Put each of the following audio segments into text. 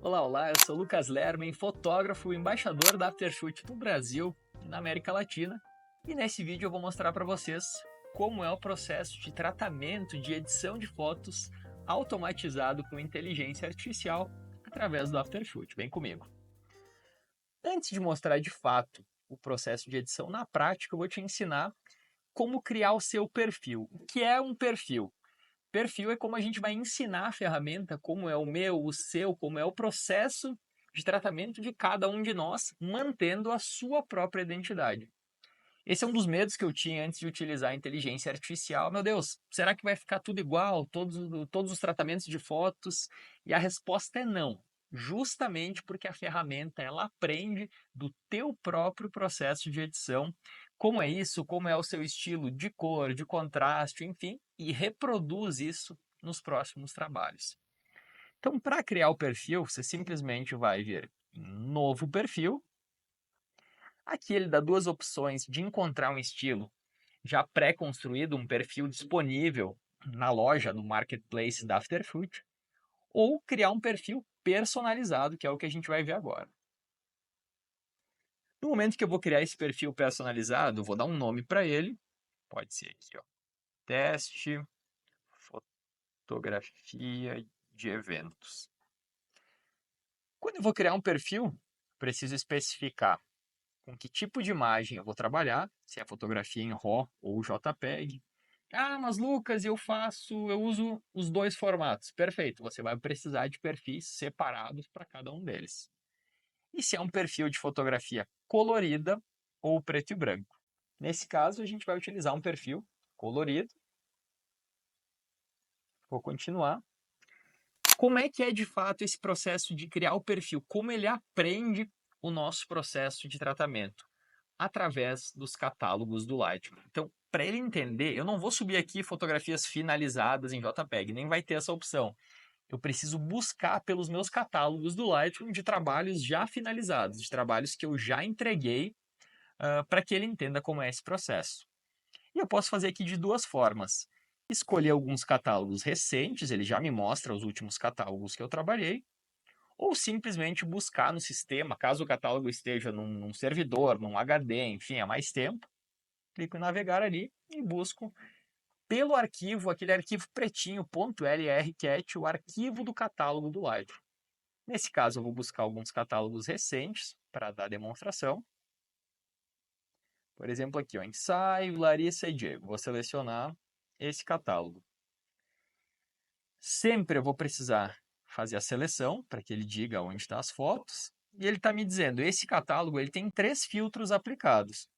Olá, olá, eu sou Lucas Lerman, fotógrafo e embaixador da Aftershoot no Brasil e na América Latina. E nesse vídeo eu vou mostrar para vocês como é o processo de tratamento de edição de fotos automatizado com inteligência artificial através do Aftershoot. Vem comigo. Antes de mostrar de fato o processo de edição na prática, eu vou te ensinar como criar o seu perfil. O que é um perfil? Perfil é como a gente vai ensinar a ferramenta, como é o meu, o seu, como é o processo de tratamento de cada um de nós, mantendo a sua própria identidade. Esse é um dos medos que eu tinha antes de utilizar a inteligência artificial. Meu Deus, será que vai ficar tudo igual, todos os tratamentos de fotos? E a resposta é não. Justamente porque a ferramenta ela aprende do teu próprio processo de edição, como é isso, como é o seu estilo de cor, de contraste, enfim, e reproduz isso nos próximos trabalhos. Então, para criar o perfil, você simplesmente vai vir em novo perfil. Aqui ele dá duas opções de encontrar um estilo já pré-construído, um perfil disponível na loja, no marketplace da Aftershoot, ou criar um perfil personalizado, que é o que a gente vai ver agora. No momento que eu vou criar esse perfil personalizado, eu vou dar um nome para ele, pode ser aqui, ó, teste fotografia de eventos. Quando eu vou criar um perfil, preciso especificar com que tipo de imagem eu vou trabalhar, se é fotografia em RAW ou JPEG. Ah, mas Lucas, eu uso os dois formatos. Perfeito, você vai precisar de perfis separados para cada um deles. E se é um perfil de fotografia colorida ou preto e branco? Nesse caso, a gente vai utilizar um perfil colorido. Vou continuar. Como é que é de fato esse processo de criar o perfil? Como ele aprende o nosso processo de tratamento? Através dos catálogos do Lightroom. Então, para ele entender, eu não vou subir aqui fotografias finalizadas em JPEG, nem vai ter essa opção. Eu preciso buscar pelos meus catálogos do Lightroom de trabalhos já finalizados, de trabalhos que eu já entreguei, para que ele entenda como é esse processo. E eu posso fazer aqui de duas formas. Escolher alguns catálogos recentes, ele já me mostra os últimos catálogos que eu trabalhei, ou simplesmente buscar no sistema, caso o catálogo esteja num servidor, num HD, enfim, há mais tempo, clico em navegar ali e busco pelo arquivo, aquele arquivo pretinho, .lrcat, o arquivo do catálogo do Lightroom. Nesse caso, eu vou buscar alguns catálogos recentes para dar demonstração. Por exemplo, aqui, ó, ensaio, Larissa e Diego. Vou selecionar esse catálogo. Sempre eu vou precisar fazer a seleção para que ele diga onde estão as fotos. E ele está me dizendo, esse catálogo ele tem 3 filtros aplicados.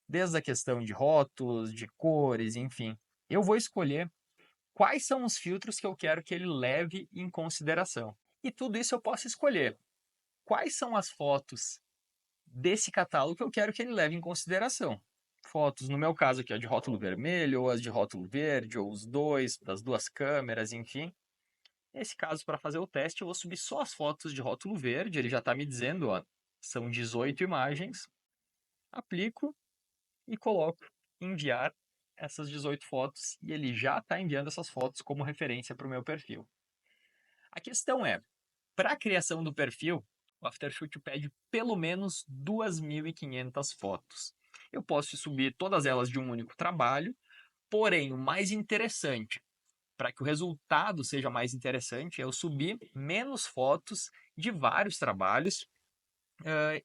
Desde a questão de rótulos, de cores, enfim. Eu vou escolher quais são os filtros que eu quero que ele leve em consideração. E tudo isso eu posso escolher. Quais são as fotos desse catálogo que eu quero que ele leve em consideração? Fotos, no meu caso aqui, ó, de rótulo vermelho, ou as de rótulo verde, ou os dois, das duas câmeras, enfim. Nesse caso, para fazer o teste, eu vou subir só as fotos de rótulo verde. Ele já está me dizendo, ó, são 18 imagens. Aplico e coloco enviar essas 18 fotos e ele já está enviando essas fotos como referência para o meu perfil. A questão é, para a criação do perfil, o Aftershoot pede pelo menos 2.500 fotos. Eu posso subir todas elas de um único trabalho, porém o mais interessante, para que o resultado seja mais interessante, é eu subir menos fotos de vários trabalhos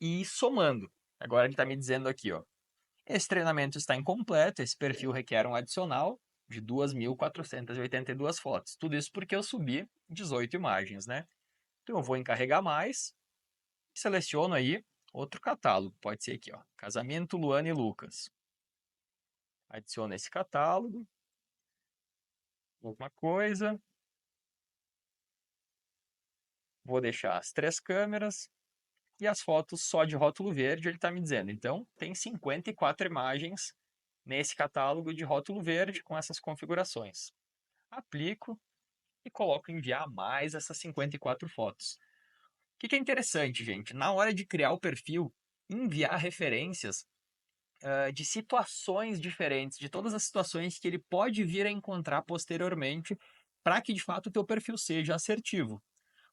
e ir somando. Agora ele está me dizendo aqui, ó, esse treinamento está incompleto, esse perfil requer um adicional de 2.482 fotos. Tudo isso porque eu subi 18 imagens, né? Então eu vou encarregar mais, seleciono aí outro catálogo, pode ser aqui, ó, Casamento Luana e Lucas. Adiciono esse catálogo, alguma coisa, vou deixar as 3 câmeras e as fotos só de rótulo verde, ele está me dizendo. Então tem 54 imagens nesse catálogo de rótulo verde com essas configurações. Aplico e coloco enviar mais essas 54 fotos. O que é interessante, gente? Na hora de criar o perfil, enviar referências de situações diferentes, de todas as situações que ele pode vir a encontrar posteriormente, para que de fato o teu perfil seja assertivo.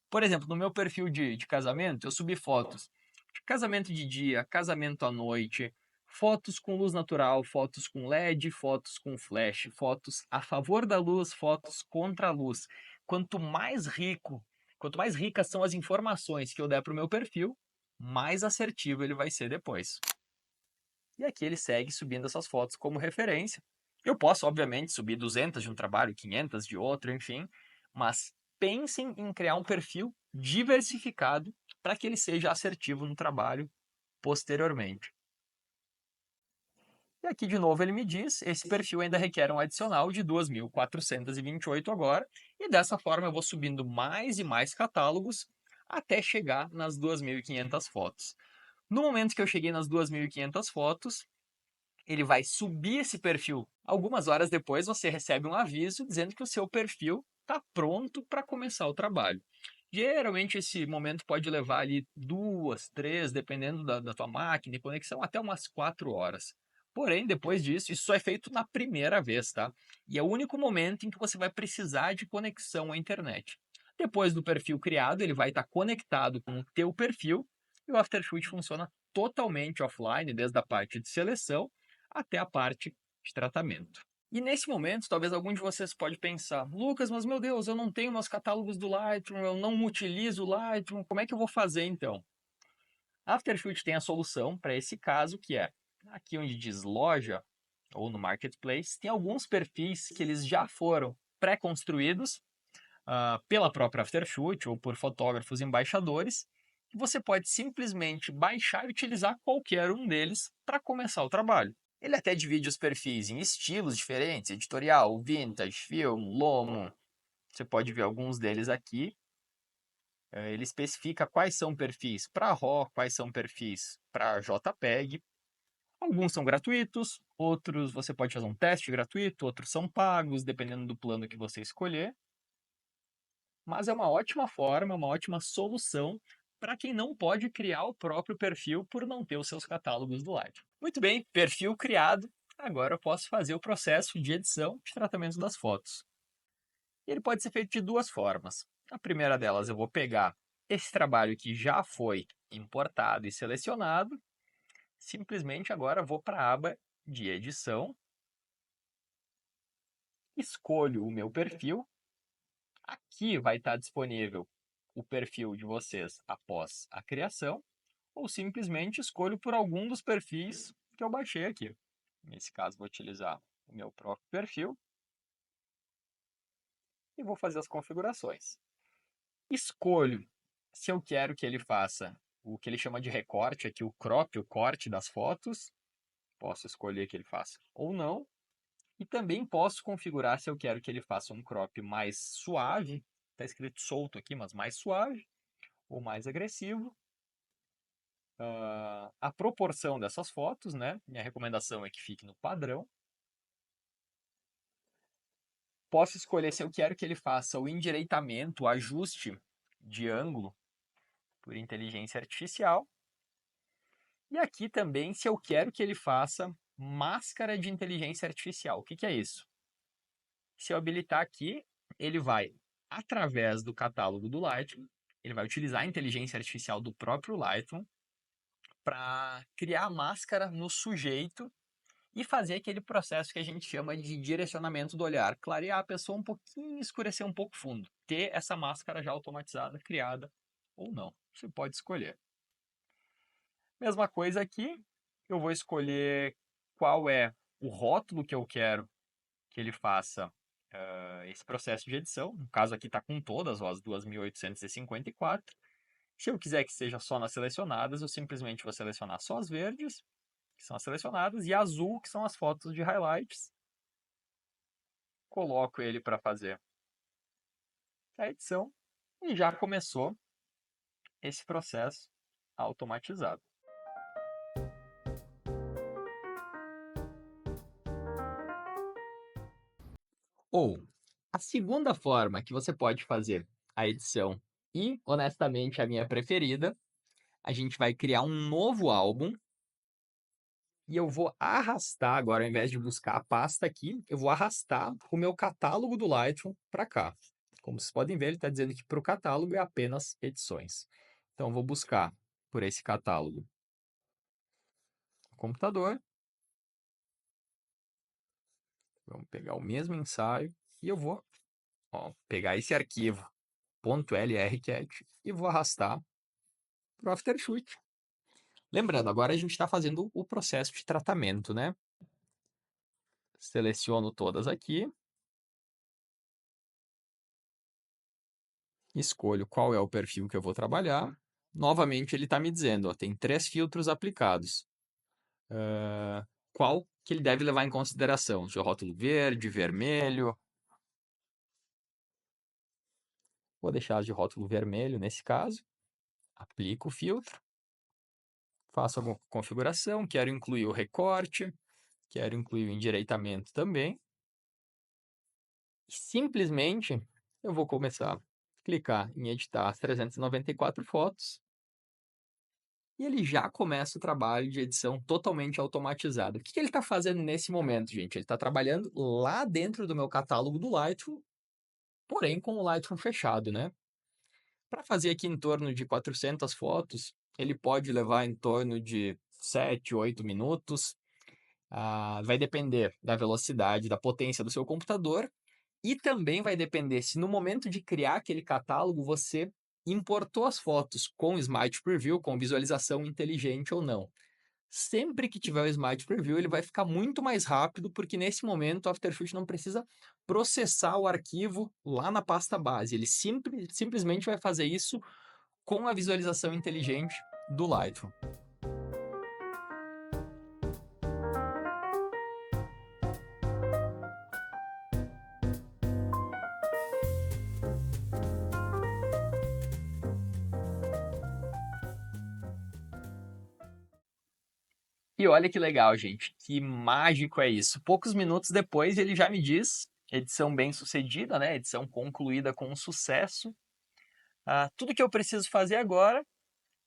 Por exemplo, no meu perfil de casamento, eu subi fotos de casamento de dia, casamento à noite, fotos com luz natural, fotos com LED, fotos com flash, fotos a favor da luz, fotos contra a luz. Quanto mais rico, quanto mais ricas são as informações que eu der para o meu perfil, mais assertivo ele vai ser depois. E aqui ele segue subindo essas fotos como referência. Eu posso, obviamente, subir 200 de um trabalho, 500 de outro, enfim, mas pensem em criar um perfil diversificado para que ele seja assertivo no trabalho posteriormente. E aqui de novo ele me diz, esse perfil ainda requer um adicional de 2.428 agora, e dessa forma eu vou subindo mais e mais catálogos até chegar nas 2.500 fotos. No momento que eu cheguei nas 2.500 fotos, ele vai subir esse perfil. Algumas horas depois você recebe um aviso dizendo que o seu perfil está pronto para começar o trabalho. Geralmente esse momento pode levar ali 2, 3, dependendo da tua máquina e conexão, até umas 4 horas. Porém, depois disso, isso só é feito na primeira vez, tá? E é o único momento em que você vai precisar de conexão à internet. Depois do perfil criado, ele vai estar conectado com o teu perfil e o Aftershoot funciona totalmente offline, desde a parte de seleção até a parte de tratamento. E nesse momento, talvez algum de vocês pode pensar, Lucas, mas meu Deus, eu não tenho meus catálogos do Lightroom, eu não utilizo o Lightroom, como é que eu vou fazer então? A Aftershoot tem a solução para esse caso, que é aqui onde diz loja, ou no Marketplace, tem alguns perfis que eles já foram pré-construídos pela própria Aftershoot ou por fotógrafos embaixadores, e você pode simplesmente baixar e utilizar qualquer um deles para começar o trabalho. Ele até divide os perfis em estilos diferentes, editorial, vintage, film, lomo. Você pode ver alguns deles aqui. Ele especifica quais são perfis para RAW, quais são perfis para JPEG. Alguns são gratuitos, outros você pode fazer um teste gratuito, outros são pagos, dependendo do plano que você escolher. Mas é uma ótima forma, uma ótima solução para quem não pode criar o próprio perfil por não ter os seus catálogos do Lightroom. Muito bem, perfil criado. Agora eu posso fazer o processo de edição de tratamento das fotos. Ele pode ser feito de duas formas. A primeira delas, eu vou pegar esse trabalho que já foi importado e selecionado. Simplesmente agora vou para a aba de edição, escolho o meu perfil. Aqui vai estar disponível o perfil de vocês após a criação, ou simplesmente escolho por algum dos perfis que eu baixei aqui. Nesse caso, vou utilizar o meu próprio perfil e vou fazer as configurações. Escolho se eu quero que ele faça o que ele chama de recorte, aqui o crop, o corte das fotos. Posso escolher que ele faça ou não. E também posso configurar se eu quero que ele faça um crop mais suave, está escrito solto aqui, mas mais suave, ou mais agressivo. A proporção dessas fotos, né? Minha recomendação é que fique no padrão. Posso escolher se eu quero que ele faça o endireitamento, o ajuste de ângulo por inteligência artificial. E aqui também se eu quero que ele faça máscara de inteligência artificial. O que é isso? Se eu habilitar aqui, ele vai, através do catálogo do Lightroom, ele vai utilizar a inteligência artificial do próprio Lightroom para criar a máscara no sujeito e fazer aquele processo que a gente chama de direcionamento do olhar, clarear a pessoa um pouquinho, escurecer um pouco o fundo, ter essa máscara já automatizada, criada ou não, você pode escolher. Mesma coisa aqui, eu vou escolher qual é o rótulo que eu quero que ele faça esse processo de edição. No caso aqui está com todas as 2.854. Se eu quiser que seja só nas selecionadas, eu simplesmente vou selecionar só as verdes, que são as selecionadas, e azul, que são as fotos de highlights. Coloco ele para fazer a edição e já começou esse processo automatizado. Ou a segunda forma que você pode fazer a edição, e honestamente a minha preferida, a gente vai criar um novo álbum e eu vou arrastar, agora ao invés de buscar a pasta aqui, eu vou arrastar o meu catálogo do Lightroom para cá. Como vocês podem ver, ele está dizendo que para o catálogo é apenas edições. Então, eu vou buscar por esse catálogo no computador. Vamos pegar o mesmo ensaio e eu vou pegar esse arquivo .lrcat e vou arrastar para o Aftershoot. Lembrando, agora a gente está fazendo o processo de tratamento, né? Seleciono todas aqui. Escolho qual é o perfil que eu vou trabalhar. Novamente, ele está me dizendo, tem 3 filtros aplicados. Qual que ele deve levar em consideração? Se o rótulo verde, vermelho. Vou deixar de rótulo vermelho nesse caso. Aplico o filtro. Faço alguma configuração. Quero incluir o recorte. Quero incluir o endireitamento também. Simplesmente, eu vou começar a clicar em editar as 394 fotos. E ele já começa o trabalho de edição totalmente automatizado. O que ele está fazendo nesse momento, gente? Ele está trabalhando lá dentro do meu catálogo do Lightroom, porém com o Lightroom fechado, né? Para fazer aqui em torno de 400 fotos, ele pode levar em torno de 7, 8 minutos. Vai depender da velocidade, da potência do seu computador e também vai depender se no momento de criar aquele catálogo você importou as fotos com Smart Preview, com visualização inteligente ou não. Sempre que tiver o Smart Preview, ele vai ficar muito mais rápido, porque nesse momento o Aftershoot não precisa processar o arquivo lá na pasta base. Ele simplesmente vai fazer isso com a visualização inteligente do Lightroom. E olha que legal, gente. Que mágico é isso. Poucos minutos depois ele já me diz, edição bem sucedida, né? Edição concluída com sucesso. Tudo que eu preciso fazer agora,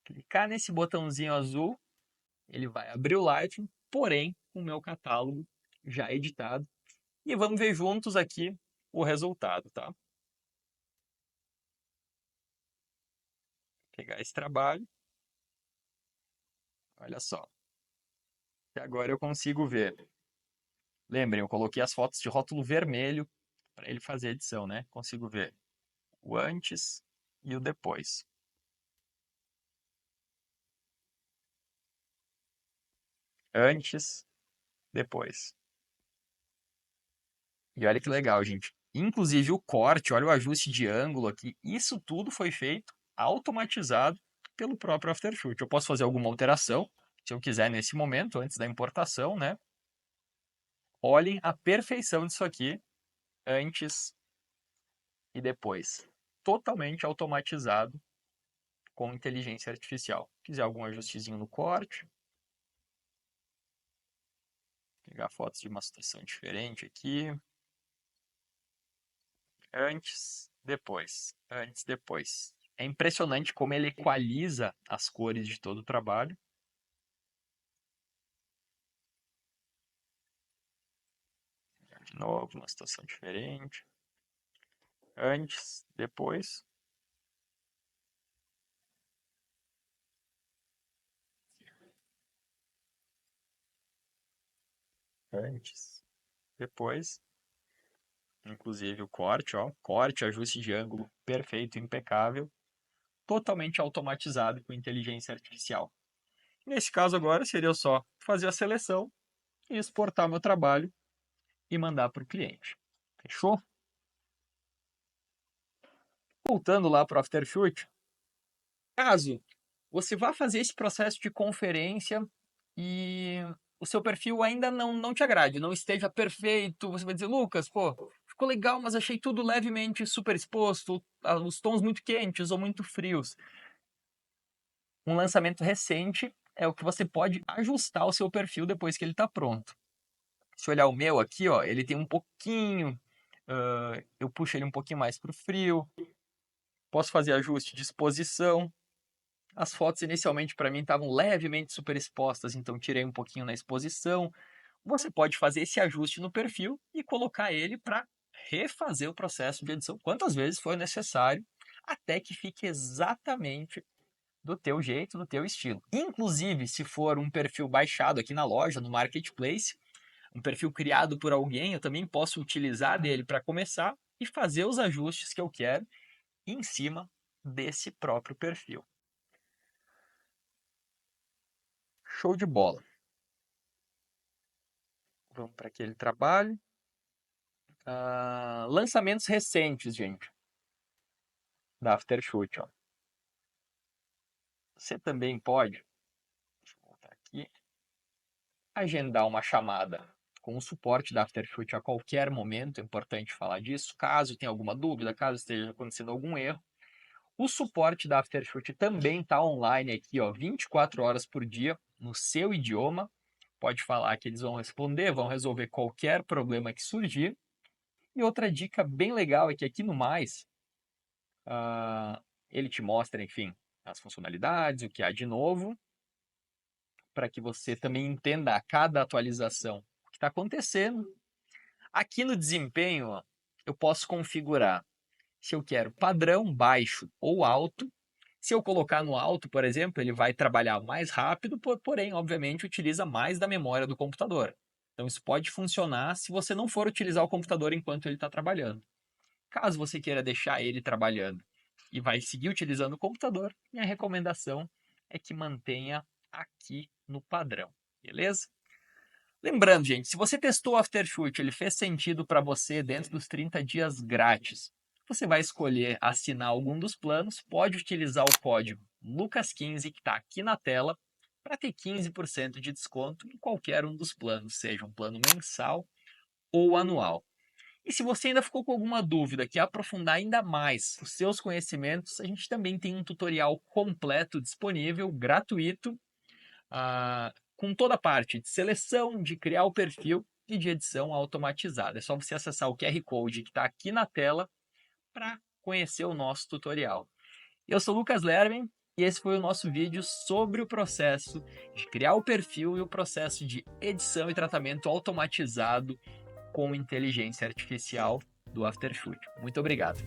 clicar nesse botãozinho azul, ele vai abrir o Lightroom, porém o meu catálogo já editado. E vamos ver juntos aqui o resultado, tá? Pegar esse trabalho. Olha só. E agora eu consigo ver. Lembrem, eu coloquei as fotos de rótulo vermelho para ele fazer a edição, né? Consigo ver o antes e o depois. Antes, depois. E olha que legal, gente. Inclusive o corte, olha o ajuste de ângulo aqui. Isso tudo foi feito automatizado pelo próprio Aftershoot. Eu posso fazer alguma alteração, se eu quiser, nesse momento, antes da importação, né? Olhem a perfeição disso aqui, antes e depois. Totalmente automatizado com inteligência artificial. Se quiser algum ajustezinho no corte, pegar fotos de uma situação diferente aqui. Antes, depois. Antes, depois. É impressionante como ele equaliza as cores de todo o trabalho. De novo, uma situação diferente. Antes, depois. Antes, depois. Inclusive o corte, ó. Corte, ajuste de ângulo perfeito, impecável. Totalmente automatizado com inteligência artificial. Nesse caso agora seria só fazer a seleção e exportar meu trabalho e mandar para o cliente. Fechou? Voltando lá para o Aftershoot, caso você vá fazer esse processo de conferência e o seu perfil ainda não te agrade, não esteja perfeito, você vai dizer, Lucas, pô, ficou legal, mas achei tudo levemente superexposto, os tons muito quentes ou muito frios. Um lançamento recente é o que você pode ajustar o seu perfil depois que ele está pronto. Se olhar o meu aqui, ó, ele tem um pouquinho, eu puxo ele um pouquinho mais para o frio, posso fazer ajuste de exposição. As fotos inicialmente para mim estavam levemente superexpostas, então tirei um pouquinho na exposição. Você pode fazer esse ajuste no perfil e colocar ele para refazer o processo de edição quantas vezes for necessário, até que fique exatamente do teu jeito, do teu estilo. Inclusive, se for um perfil baixado aqui na loja, no Marketplace, um perfil criado por alguém, eu também posso utilizar dele para começar e fazer os ajustes que eu quero em cima desse próprio perfil. Show de bola. Vamos para aquele trabalho. Lançamentos recentes, gente, da Aftershoot. Ó. Você também pode, deixa eu voltar aqui, agendar uma chamada com o suporte da Aftershoot a qualquer momento. É importante falar disso. Caso tenha alguma dúvida, caso esteja acontecendo algum erro, o suporte da Aftershoot também está online aqui, ó, 24 horas por dia, no seu idioma. Pode falar que eles vão responder, vão resolver qualquer problema que surgir. E outra dica bem legal é que aqui no Mais, ele te mostra, enfim, as funcionalidades, o que há de novo, para que você também entenda a cada atualização o que está acontecendo. Aqui no desempenho, ó, eu posso configurar se eu quero padrão, baixo ou alto. Se eu colocar no alto, por exemplo, ele vai trabalhar mais rápido, porém, obviamente, utiliza mais da memória do computador. Então, isso pode funcionar se você não for utilizar o computador enquanto ele está trabalhando. Caso você queira deixar ele trabalhando e vai seguir utilizando o computador, minha recomendação é que mantenha aqui no padrão, beleza? Lembrando, gente, se você testou o Aftershoot, ele fez sentido para você dentro dos 30 dias grátis, você vai escolher assinar algum dos planos, pode utilizar o código LUCAS15 que está aqui na tela para ter 15% de desconto em qualquer um dos planos, seja um plano mensal ou anual. E se você ainda ficou com alguma dúvida, quer aprofundar ainda mais os seus conhecimentos, a gente também tem um tutorial completo disponível, gratuito, com toda a parte de seleção, de criar o perfil e de edição automatizada. É só você acessar o QR Code que está aqui na tela para conhecer o nosso tutorial. Eu sou o Lucas Lerman e esse foi o nosso vídeo sobre o processo de criar o perfil e o processo de edição e tratamento automatizado com inteligência artificial do Aftershoot. Muito obrigado.